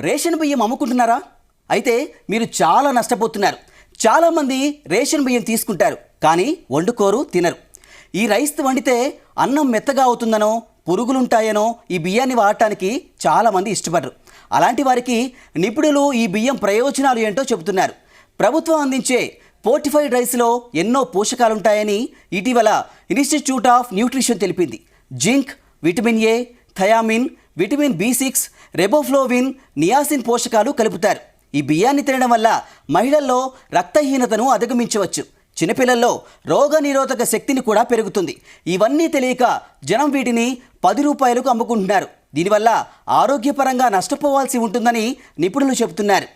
Ration బియ్యం అమ్ముకుంటున్నారా? అయితే మీరు చాలా నష్టపోతున్నారు. చాలామంది రేషన్ బియ్యం తీసుకుంటారు, కానీ వండుకోరు, తినరు. ఈ రైస్ వండితే అన్నం మెత్తగా అవుతుందనో, పురుగులుంటాయనో ఈ బియ్యాన్ని వాడటానికి చాలామంది ఇష్టపడరు. అలాంటి వారికి నిపుణులు ఈ బియ్యం ప్రయోజనాలు ఏంటో చెబుతున్నారు. ప్రభుత్వం అందించే ఫోర్టిఫైడ్ రైస్లో ఎన్నో పోషకాలుంటాయని ఇటీవల ఇన్స్టిట్యూట్ ఆఫ్ న్యూట్రిషన్ తెలిపింది. Zinc, vitamin A, thiamine, vitamin B6, రెబోఫ్లోవిన్, niacin పోషకాలు కలుపుతారు. ఈ బియ్యాన్ని తినడం వల్ల మహిళల్లో రక్తహీనతను అధిగమించవచ్చు. చిన్నపిల్లల్లో రోగనిరోధక శక్తిని కూడా పెరుగుతుంది. ఇవన్నీ తెలియక జనం వీటిని 10 రూపాయలకు అమ్ముకుంటున్నారు. దీనివల్ల ఆరోగ్యపరంగా నష్టపోవాల్సి ఉంటుందని నిపుణులు చెబుతున్నారు.